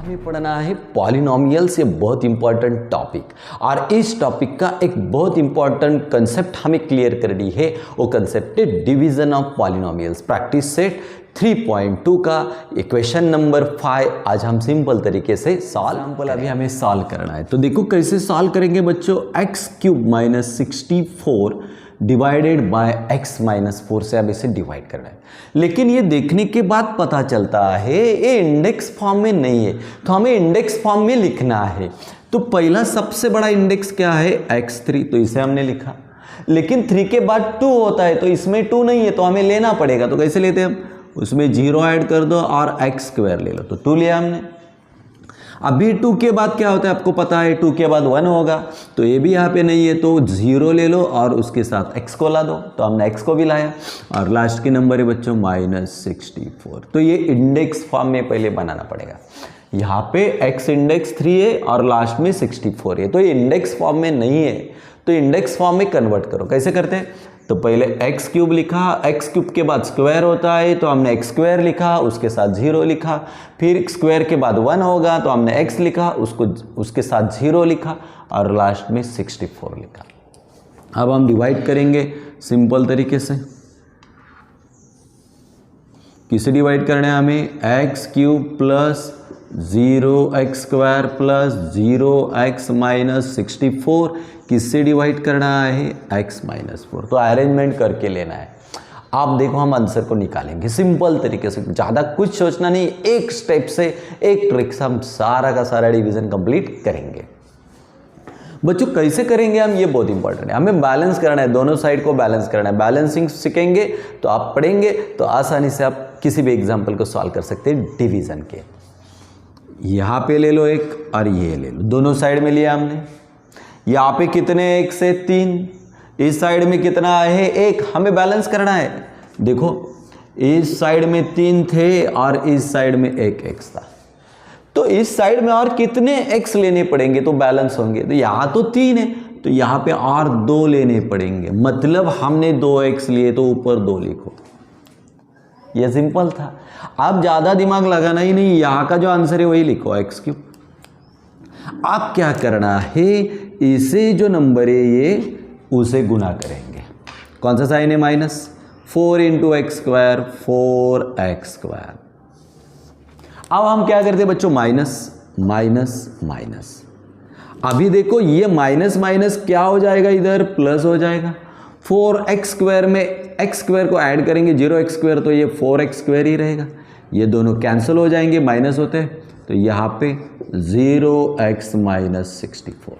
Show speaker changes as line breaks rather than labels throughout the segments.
हमें पढ़ना है पॉलिनोमियल्स, ये बहुत इंपॉर्टेंट टॉपिक। और इस टॉपिक का एक बहुत इंपॉर्टेंट कंसेप्ट हमें क्लियर करनी है, वो कंसेप्ट है division of polynomials. Practice set 3.2 का इक्वेशन नंबर 5 आज हम सिंपल तरीके से सॉल्व अभी हमें सॉल्व करना है। तो देखो कैसे सॉल्व करेंगे बच्चों। x³ - 64 डिवाइडेड बाय x - 4 से अब इसे डिवाइड करना है। लेकिन ये देखने के बाद पता चलता है ये इंडेक्स फॉर्म में नहीं है, तो हमें इंडेक्स फॉर्म में लिखना है। तो पहला सबसे बड़ा इंडेक्स क्या है, x3, तो इसे हमने लिखा। लेकिन 3 के बाद 2 होता है, तो इसमें 2 नहीं है, तो हमें लेना पड़ेगा। तो कैसे लेते हैं हम, उसमें 0 ऐड कर दो और x² ले लो, तो 2 लिया हमने। अभी 2 के बाद क्या होता है आपको पता है, 2 के बाद 1 होगा, तो ये भी यहाँ पे नहीं है, तो 0 ले लो और उसके साथ x को ला दो, तो हमने x को भी लाया। और लास्ट के नंबर है बच्चों -64। तो ये इंडेक्स फॉर्म में पहले बनाना पड़ेगा। यहाँ पे x इंडेक्स 3 है और लास्ट में 64 है, तो ये इंडेक्स फॉर्म में नहीं है, तो इंडेक्स फॉर्म में कन्वर्ट करो। कैसे करते हैं, तो पहले x³ लिखा, x³ के बाद स्क्वायर होता है, तो हमने x² लिखा, उसके साथ 0 लिखा। फिर स्क्वायर के बाद 1 होगा, तो हमने x लिखा, उसके साथ 0 लिखा और लास्ट में 64 लिखा। अब हम डिवाइड करेंगे सिंपल तरीके से। किसे डिवाइड करना है हमें, x³ + 0x² + 0x - 64 किससे डिवाइड करना है, x - 4। तो अरेंजमेंट करके लेना है। आप देखो हम आंसर को निकालेंगे सिंपल तरीके से, ज़्यादा कुछ सोचना नहीं, एक स्टेप से एक ट्रिक से हम सारा का सारा डिवीजन कंप्लीट करेंगे। बच्चों कैसे करेंगे हम, ये बहुत इंपॉर्टेंट है। हमें बैलेंस करना है, दोनों साइड को बैलेंस करना है। बैलेंसिंग सीखेंगे तो आप पढ़ेंगे तो आसानी से आप किसी भी एग्जाम्पल को सॉल्व कर सकते हैं डिवीजन के। यहाँ पे ले लो एक और ये ले लो, दोनों साइड में लिया हमने। यहाँ पे कितने, 1 से 3, इस साइड में कितना है, 1। हमें बैलेंस करना है। देखो इस साइड में 3 थे और इस साइड में 1 x था, तो इस साइड में और कितने x लेने पड़ेंगे तो बैलेंस होंगे। तो यहाँ तो 3 है, तो यहाँ पे और 2 लेने पड़ेंगे, मतलब हमने 2x लिए, तो ऊपर 2 लिखो। ये सिंपल था। आप ज़्यादा दिमाग लगाना ही नहीं, यहाँ का जो आंसर है वही लिखो, x³। आप क्या करना है, इसे जो नंबर है ये उसे गुना करेंगे। कौन सा साइन है, -4 × x², 4x²। अब हम क्या करते हैं बच्चों, माइनस। अभी देखो ये माइनस क्या हो जाएगा, इधर प्लस हो जाएगा। 4x² में x² को ऐड करेंगे, 0x², तो ये 4x² ही रहेगा। ये दोनों कैंसिल हो जाएंगे, माइनस होते हैं, तो यहाँ पे 0x - 64।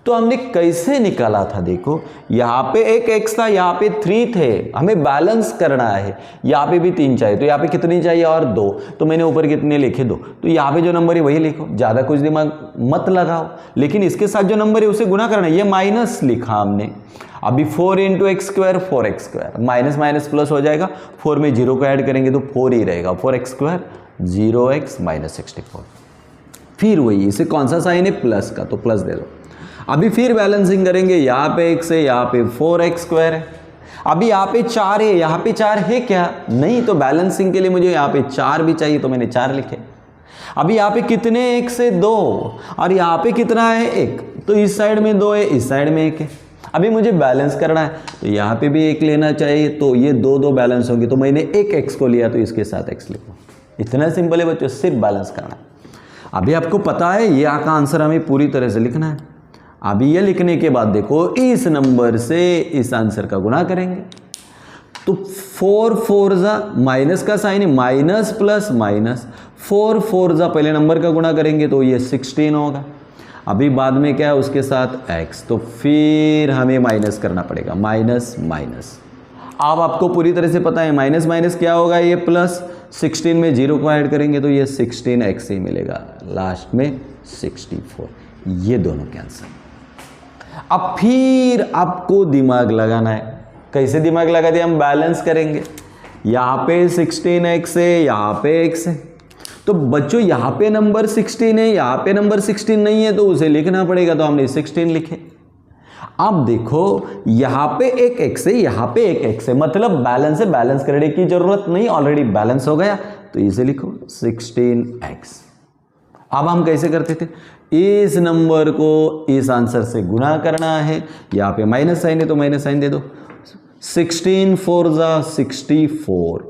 तो हमने कैसे निकाला था, देखो यहाँ पे 1 x था, यहाँ पे 3 थे, हमें बैलेंस करना है। यहाँ पे भी 3 चाहिए, तो यहाँ पे कितनी चाहिए, और 2। तो मैंने ऊपर कितने लिखे, 2। तो यहाँ पे जो नंबर है वही लिखो, ज़्यादा कुछ दिमाग मत लगाओ। लेकिन इसके साथ जो नंबर है उसे गुना करना है, ये माइनस लिखा हमने। अभी 4 × x², 4x², माइनस प्लस हो जाएगा, 4 में 0 को ऐड करेंगे तो 4 ही रहेगा, 4x², 0x - 64। फिर वही, इसे कौन सा साइन है, प्लस का, तो प्लस दे दो। अभी फिर बैलेंसिंग करेंगे, यहाँ पे x है, यहाँ पे 4x² है। अभी यहाँ पे 4 है, यहाँ पे 4 है क्या, नहीं, तो बैलेंसिंग के लिए मुझे यहाँ पे 4 भी चाहिए, तो मैंने 4 लिखे। अभी यहाँ पे कितने, 1 से 2, और यहाँ पे कितना है, 1, तो इस साइड में 2 है, इस साइड में 1 है। अभी मुझे बैलेंस करना है, तो यहाँ पे भी 1 लेना चाहिए, तो ये 2 बैलेंस होंगे, तो मैंने 1 x को लिया, तो इसके साथ x लिखो। इतना सिंपल है बच्चों, सिर्फ बैलेंस करना है। अभी आपको पता है ये का आंसर हमें पूरी तरह से लिखना है। अभी ये लिखने के बाद देखो इस नंबर से इस आंसर का गुणा करेंगे, तो 4 4 माइनस का साइन है, माइनस प्लस माइनस, 4 4 पहले नंबर का गुणा करेंगे तो ये 16 होगा। अभी बाद में क्या है, उसके साथ x, तो फिर हमें माइनस करना पड़ेगा, माइनस। अब आपको पूरी तरह से पता है माइनस क्या होगा, ये प्लस। 16 में 0 को ऐड करेंगे तो ये 16x ही मिलेगा, लास्ट में 64। ये दोनों कैंसिल। अब फिर आपको दिमाग लगाना है। कैसे दिमाग लगा दिया, हम बैलेंस करेंगे। यहाँ पे 16x है, यहाँ पे x है, तो बच्चों यहाँ पे नंबर 16 है, यहाँ पे नंबर 16 नहीं है, तो उसे लिखना पड़ेगा, तो हमने 16 लिखे। अब देखो यहाँ पे एक x है, यहाँ पे एक x है, मतलब बैलेंस है, बैलेंस करने की जरूरत नहीं, ऑलरेडी बैलेंस हो गया, तो इसे लिखो 16x। अब हम कैसे करते थे, इस नंबर को इस आंसर से गुना करना है, यहाँ पे माइनस साइन है तो माइनस साइन दे दो, 16 4 जा 64।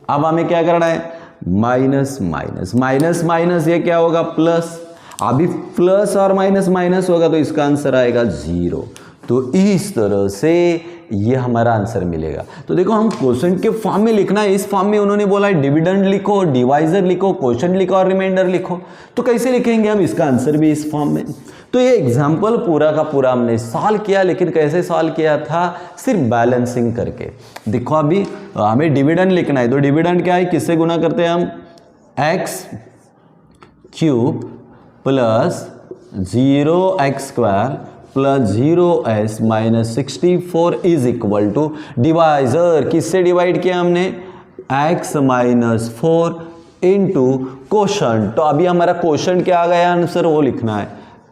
अब हमें क्या करना है, माइनस माइनस माइनस माइनस, ये क्या होगा प्लस, अभी प्लस और माइनस माइनस होगा तो इसका आंसर आएगा 0। तो इस तरह से ये हमारा आंसर मिलेगा। तो देखो हम क्वोशंट के फॉर्म में लिखना है, इस फॉर्म में उन्होंने बोला है डिविडेंड लिखो, डिवाइजर लिखो, क्वोशंट लिखो और रिमाइंडर लिखो। तो कैसे लिखेंगे हम इसका आंसर भी इस फॉर्म में। तो ये एग्जाम्पल पूरा का पूरा हमने सॉल्व किया, लेकिन कैसे सॉल्व किया था, सिर्फ बैलेंसिंग करके। देखो अभी हमें डिविडेंड लिखना है, तो डिविडेंड क्या है, किससे गुना करते हैं हम, x cube plus 0x² plus 0s minus 64 is equal to divisor, किससे डिवाइड किया हमने, x माइनस 4 इंटू क्वोशंट। तो अभी हमारा क्वोशंट क्या आ गया आंसर, वो लिखना है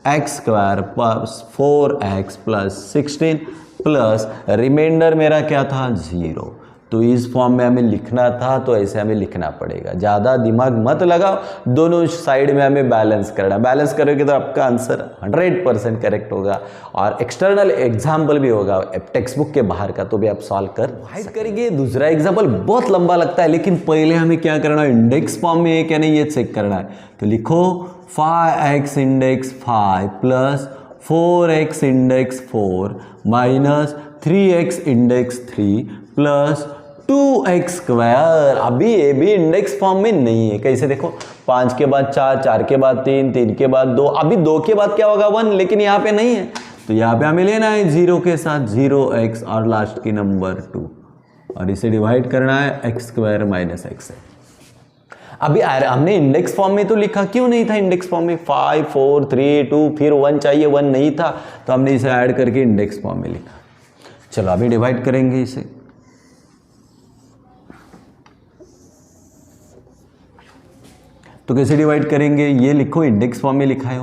x² plus 4x plus 16 plus remainder मेरा क्या था 0। तो इस फॉर्म में हमें लिखना था, तो ऐसे हमें लिखना पड़ेगा, ज़्यादा दिमाग मत लगाओ, दोनों साइड में हमें बैलेंस करना। बैलेंस करोगे तो आपका आंसर 100% करेक्ट होगा, और एक्सटर्नल एग्जाम्पल भी होगा टेक्स्ट बुक के बाहर का, तो भी आप सॉल्व कर करेंगे। दूसरा एग्जाम्पल बहुत लंबा लगता है, लेकिन पहले हमें क्या करना है, इंडेक्स फॉर्म में है क्या नहीं ये चेक करना है। तो लिखो 5x index 5 plus 4x index 4 minus 3x index 3 plus 2x²। अभी ये भी इंडेक्स फॉर्म में नहीं है, कैसे देखो, 5 के बाद 4, 4 के बाद 3, 3 के बाद 2, अभी 2 के बाद क्या होगा 1, लेकिन यहाँ पे नहीं है, तो यहाँ पे हमें लेना है 0 के साथ 0x और लास्ट की नंबर 2, और इसे डिवाइड करना है x² माइनस x। अभी हमने इंडेक्स फॉर्म में तो लिखा, क्यों नहीं था इंडेक्स फॉर्म में, 5 4 3 2 फिर 1 चाहिए, 1 नहीं था, तो हमने इसे ऐड करके इंडेक्स फॉर्म में लिखा। चलो अभी डिवाइड करेंगे इसे, तो कैसे डिवाइड करेंगे, ये लिखो इंडेक्स फॉर्म में लिखा है,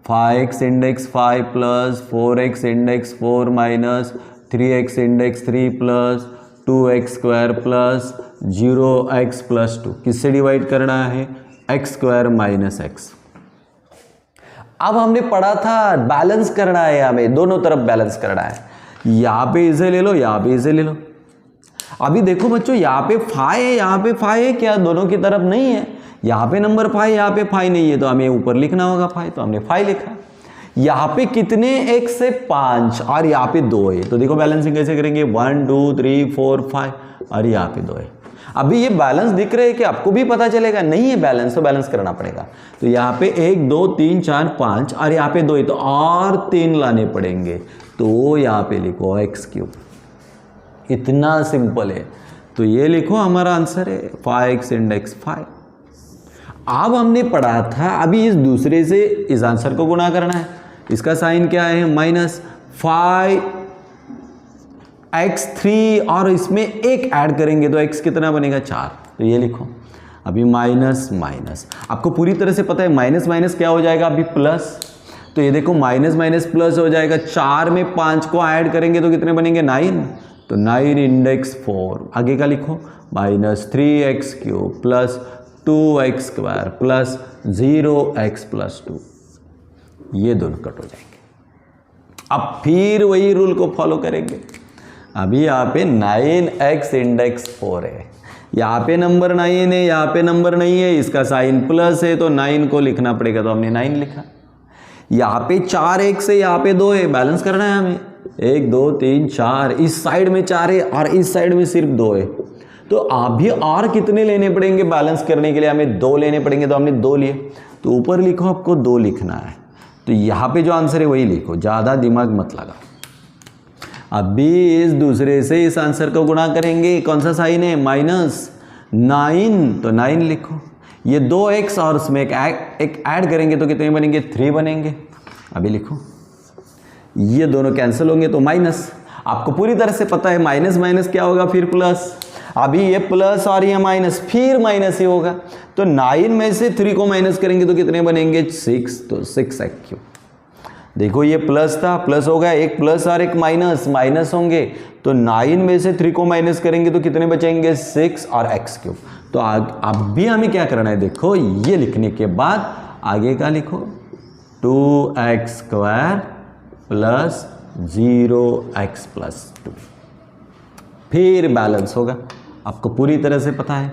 5x index 5 plus 4x index 4 minus 3x index 3 plus 2x² plus 0x plus 2, किससे डिवाइड करना है, x² माइनस x। अब हमने पढ़ा था बैलेंस करना है, हमें दोनों तरफ बैलेंस करना है, यहाँ पे इसे ले लो, यहाँ पे इसे ले लो। अभी देखो बच्चों, यहाँ पे 5 है, यहाँ पे 5 है क्या, दोनों की तरफ नहीं है, यहाँ पे नंबर 5, यहाँ पे 5 नहीं है, तो हमें ऊपर लिखना होगा 5, तो हमने 5 लिखा। यहाँ पे कितने x से 5 और यहाँ पे 2 है, तो देखो बैलेंसिंग कैसे करेंगे, 1 2 3 4 5 और यहाँ पे 2 है। अभी ये बैलेंस दिख रहे हैं कि आपको भी पता चलेगा, नहीं है बैलेंस, तो बैलेंस करना पड़ेगा। तो यहाँ पे 1 2 3 4 5 और यहाँ पे 2 है, तो और 3 लाने पड़ेंगे, तो यहाँ पे लिखो x³, इतना सिंपल है। तो ये लिखो हमारा आंसर है 5x इंडेक्स 5। अब हमने पढ़ा था, अभी इस दूसरे से इस आंसर को गुणा करना है, इसका साइन क्या है, माइनस 5x3 और इसमें एक ऐड करेंगे तो x कितना बनेगा 4, तो ये लिखो। अभी माइनस माइनस, आपको पूरी तरह से पता है माइनस माइनस क्या हो जाएगा, अभी प्लस, तो ये देखो माइनस माइनस प्लस हो जाएगा, 4 में 5 को ऐड करेंगे तो कितने बनेंगे 9, तो 9 इंडेक्स 4, आगे का लिखो minus 3x³ plus 2x² plus 0x plus 2, ये दोनों कट हो जाएंगे। अब फिर वही रूल को फॉलो करेंगे। अभी यहाँ पे 9x इंडेक्स 4 है, यहाँ पे नंबर 9 है, यहाँ पे नंबर नहीं है, इसका साइन प्लस है तो 9 को लिखना पड़ेगा, तो हमने 9 लिखा। यहाँ पे 4x है, यहाँ पे 2 है, बैलेंस करना है हमें, 1 2 3 4, इस साइड में 4 है और इस साइड में सिर्फ 2 है, तो अभी और कितने लेने पड़ेंगे बैलेंस करने के लिए, हमें 2 लेने पड़ेंगे, तो हमने 2 लिए, तो ऊपर लिखो आपको 2 लिखना है, तो यहाँ पे जो आंसर है वही लिखो, ज़्यादा दिमाग मत लगा। अभी इस दूसरे से इस आंसर को गुणा करेंगे, कौन सा साइन है, माइनस 9, तो 9 लिखो, ये 2x और उसमें एक ऐड करेंगे तो कितने बनेंगे, 3 बनेंगे। अभी लिखो, ये दोनों कैंसिल होंगे तो माइनस, आपको पूरी तरह से पता है माइनस माइनस क्या होगा फिर प्लस, अभी ये प्लस और ये माइनस, फिर माइनस ही होगा, तो 9 में से 3 को माइनस करेंगे तो कितने बनेंगे 6, तो 6x³। देखो ये प्लस था, प्लस हो गया, एक प्लस और एक माइनस, माइनस होंगे तो 9 में से 3 को माइनस करेंगे तो कितने बचेंगे 6 और एक्स क्यूब। तो अब भी हमें क्या करना है, देखो ये लिखने के बाद आगे का लिखो 2x square plus 0x plus 2, फिर बैलेंस होगा। आपको पूरी तरह से पता है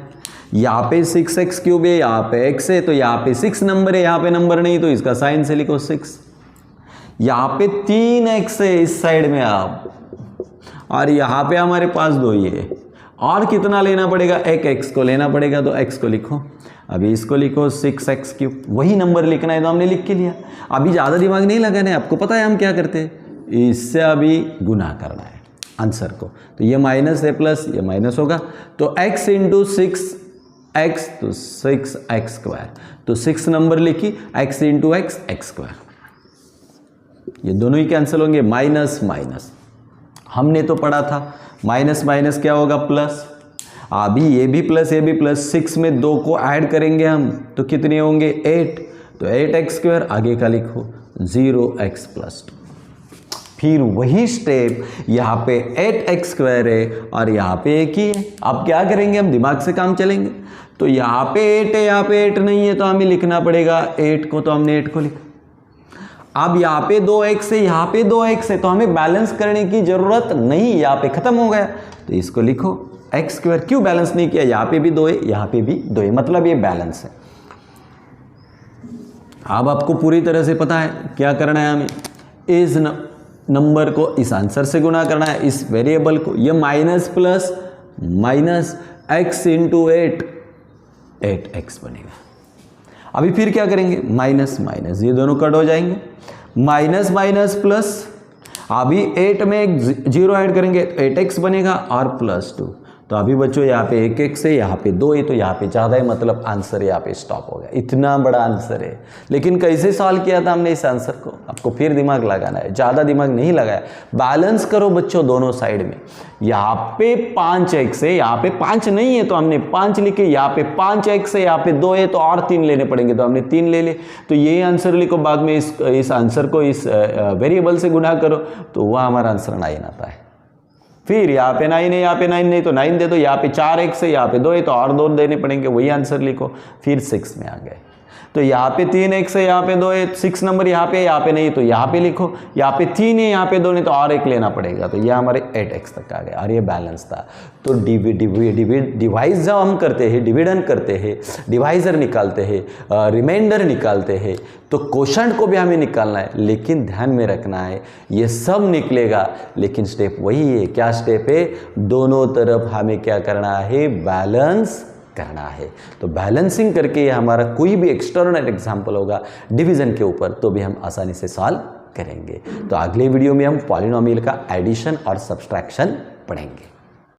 यहाँ पे 6x क्यूब है, यहाँ पे x है, तो यहाँ पे 6 नंबर है, यहाँ पे नंबर नहीं तो इसका साइन से लिखो 6। यहाँ पे 3x है इस साइड में आप, और यहाँ पे हमारे पास 2 ही है, और कितना लेना पड़ेगा, एक x को लेना पड़ेगा, तो x को लिखो। अभी इसको लिखो 6x क्यूब, वही नंबर लिखना है तो हमने लिख के लिया। अभी ज़्यादा दिमाग नहीं लगाना है, आपको पता है हम क्या करते हैं, इससे अभी गुना करना है आंसर को। तो ये माइनस है प्लस, ये माइनस होगा, तो x इंटू 6x तो 6x स्क्वायर, तो 6 नंबर लिखी, x इंटू x स्क्वायर, ये दोनों ही कैंसिल होंगे, माइनस माइनस। हमने तो पढ़ा था माइनस माइनस क्या होगा प्लस, अभी ये भी प्लस ये भी प्लस, 6 में 2 को ऐड करेंगे हम तो कितने होंगे 8, तो 8x स्क्वायर, आगे का लिखो 0x प्लस 2। फिर वही स्टेप यहाँ पे 8x स्क्वायर है और यहाँ पे एक ही है। अब क्या करेंगे, हम दिमाग से काम चलेंगे। तो यहाँ पे 8 है, यहाँ पे 8 नहीं है, तो हमें लिखना पड़ेगा 8 को, तो हमने 8 को लिखा। अब यहाँ पे 2x है, यहाँ पे 2x है, तो हमें बैलेंस करने की जरूरत नहीं, यहाँ पे खत्म हो गया, तो इसको लिखो x स्क्वायर। क्यों बैलेंस नहीं किया, यहाँ पे भी 2 है, यहाँ पे भी 2 है, मतलब ये बैलेंस है। अब आपको पूरी तरह से पता है क्या करना है, हमें इस नंबर को इस आंसर से गुना करना है, इस वेरिएबल को। ये minus plus minus x into 8x बनेगा। अभी फिर क्या करेंगे, माइनस माइनस, ये दोनों कट हो जाएंगे, माइनस माइनस प्लस, अभी 8 में एक 0 ऐड करेंगे 8x बनेगा और प्लस 2, तो अभी बच्चों यहाँ पे 1x है, यहाँ पे 2 है, तो यहाँ पे ज़्यादा है, मतलब आंसर यहाँ पे स्टॉप हो गया। इतना बड़ा आंसर है, लेकिन कैसे सॉल्व किया था हमने इस आंसर को, आपको फिर दिमाग लगाना है, ज़्यादा दिमाग नहीं लगाया। बैलेंस करो बच्चों दोनों साइड में, यहाँ पे 5x है, यहाँ पे 5 नहीं है तो हमने 5 लिखे, यहाँ पे 5x है, यहाँ पे 2 है तो और 3 लेने पड़ेंगे, तो हमने 3 ले लिए, तो ये आंसर लिखो। बाद में इस आंसर को इस वेरिएबल से गुना करो तो वह हमारा आंसर 9 आता है। फिर यहाँ पे 9 है, यहाँ पे 9 नहीं तो 9 दे दो, यहाँ पे 4x है, यहाँ पे 2 है तो और 2 देने पड़ेंगे, वही आंसर लिखो। फिर 6 में आ गए, तो यहाँ पे 3x है, यहाँ पे 2 है, 6 नंबर यहाँ पे नहीं तो यहाँ पे लिखो, यहाँ पे 3 है, यहाँ पे 2 नहीं तो और 1 लेना पड़ेगा, तो ये हमारे 8x तक आ गए और ये बैलेंस था। तो डिवाइस जब हम करते हैं, डिविडेंड करते हैं, डिवाइजर निकालते हैं, रिमाइंडर निकालते हैं, तो क्वोशंट को भी हमें निकालना है, लेकिन ध्यान में रखना है ये सब निकलेगा, लेकिन स्टेप वही है। क्या स्टेप है, दोनों तरफ हमें क्या करना है, बैलेंस करना है। तो बैलेंसिंग करके ये हमारा कोई भी एक्सटर्नल एग्जाम्पल होगा डिवीजन के ऊपर तो भी हम आसानी से सॉल्व करेंगे। तो अगले वीडियो में हम पॉलिनोमियल का एडिशन और सब्सट्रैक्शन पढ़ेंगे।